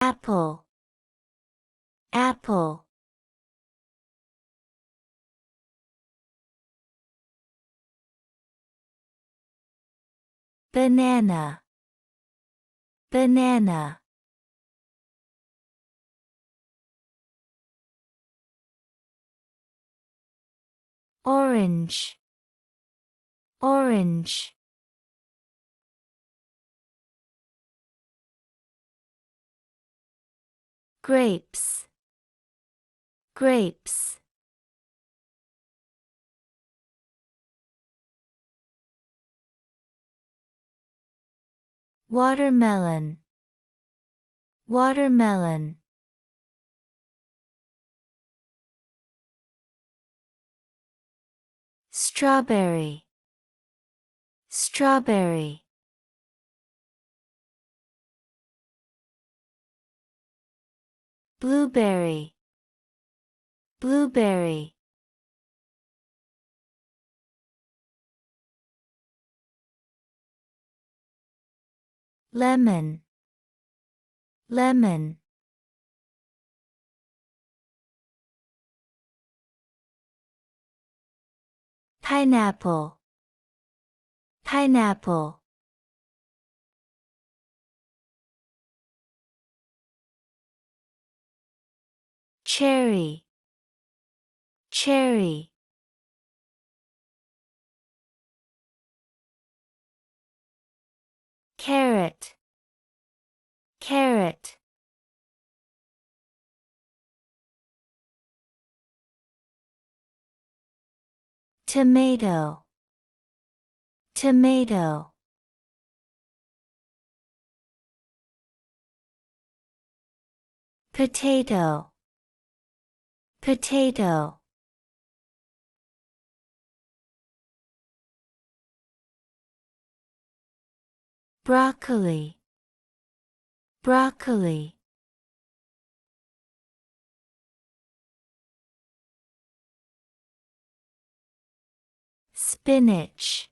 apple, apple. Banana, banana. Orange, orange. Grapes, grapes. Watermelon, watermelon. Strawberry, strawberry. Blueberry, blueberry. Lemon, lemon. Pineapple, pineapple. Cherry, cherry. Carrot, carrot. Tomato, tomato. Potato, potato. Broccoli, broccoli. Spinach,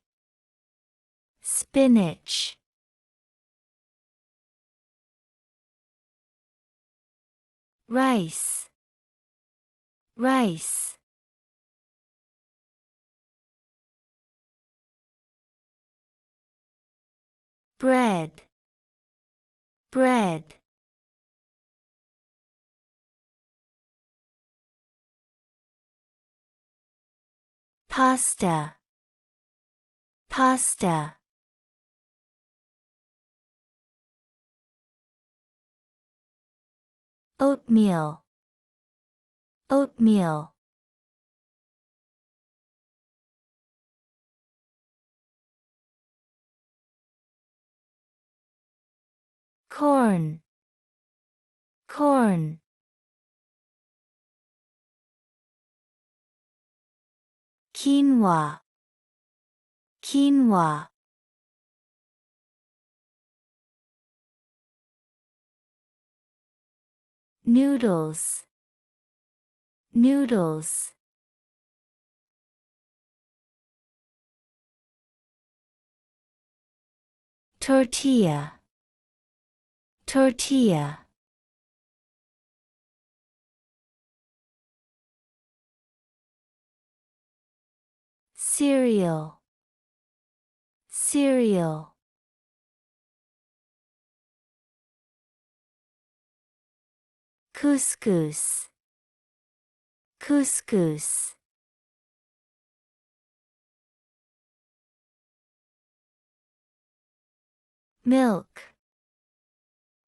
spinach. Rice, rice. Bread, bread. Pasta, pasta. Oatmeal, oatmeal. Corn, corn. Quinoa, quinoa. Noodles, noodles. Tortilla, tortilla. Cereal, cereal. Couscous, couscous. Milk,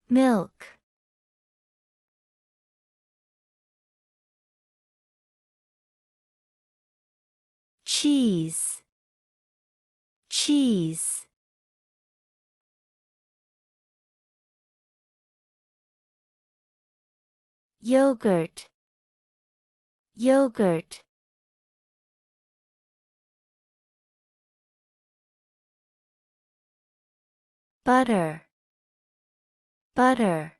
milk. Cheese, cheese. Yogurt, yogurt. Butter, butter.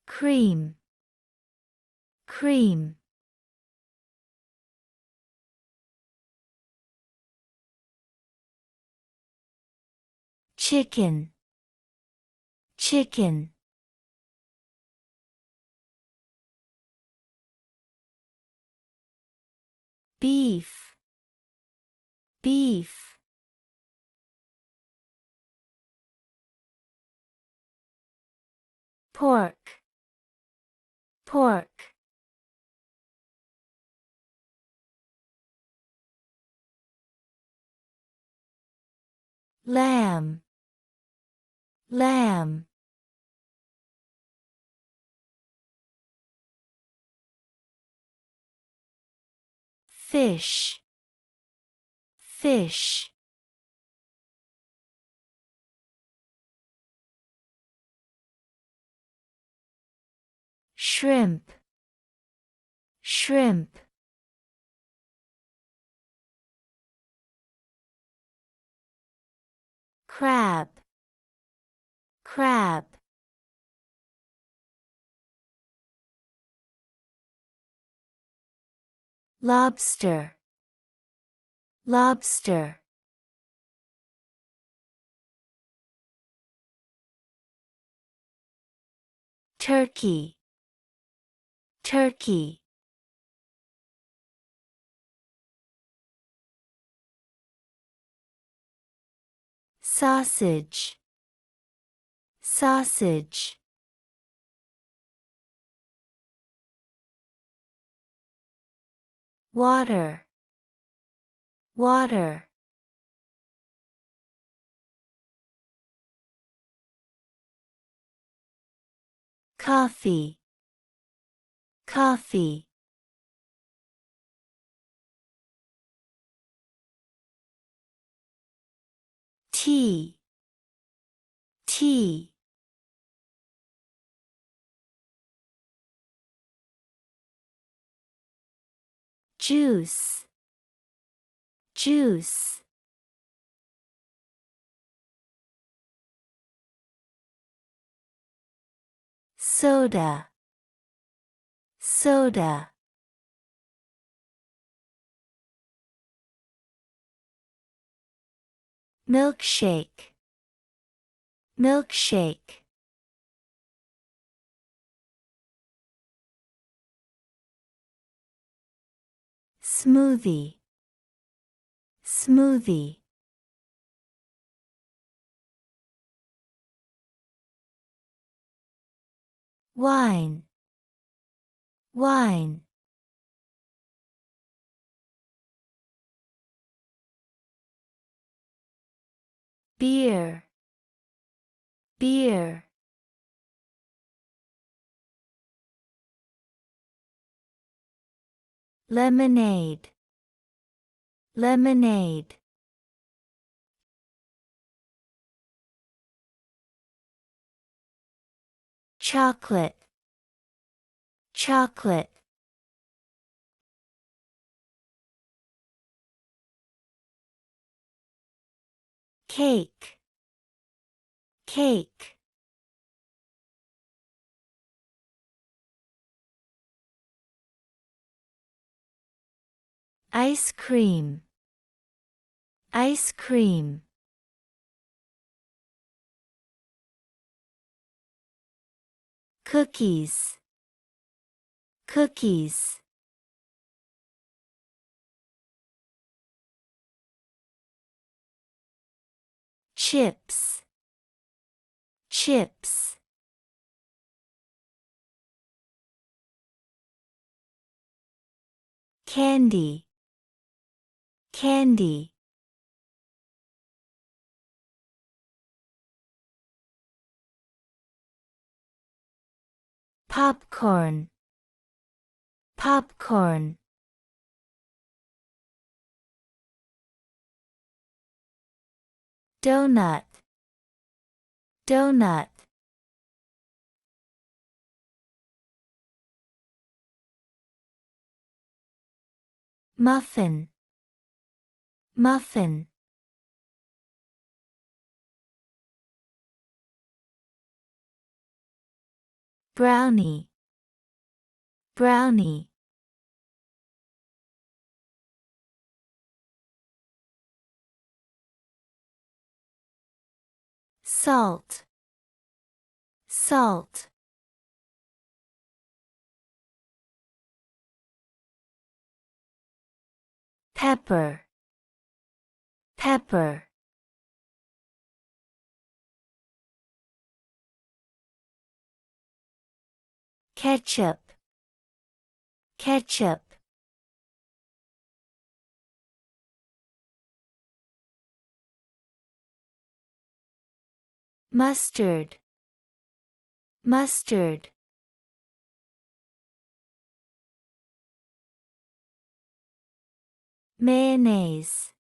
Cream, cream. chicken, chicken. Beef, beef. Pork, pork. Lamb, lamb. Fish, fish. Shrimp, shrimp. Crab, crab. Lobster, lobster. Turkey, turkey. Sausage, sausage. Water, water. Coffee, coffee. Tea, tea. Juice, juice. Soda, soda. Milkshake, milkshake. Smoothie, smoothie. Wine, wine. Beer, beer. Lemonade, lemonade. Chocolate, chocolate. Cake, cake. Ice cream, ice cream. Cookies, cookies. Chips, chips. Candy, candy. Popcorn, popcorn. Donut, donut. Muffin, muffin. Brownie, brownie. Salt. Salt. Pepper. Pepper. Ketchup. Ketchup. Mustard. Mustard. Mayonnaise.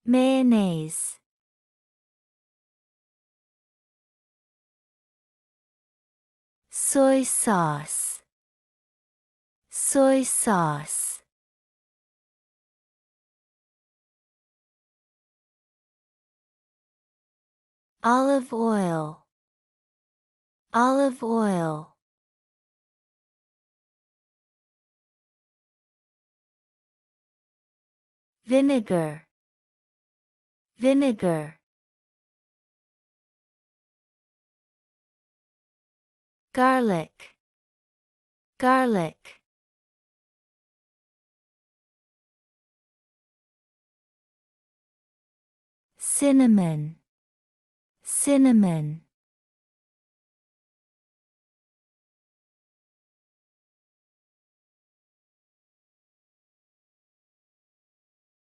Mayonnaise. Soy sauce. Soy sauce. Olive oil. Olive oil. Vinegar. Vinegar. Garlic. Garlic. Cinnamon. Cinnamon.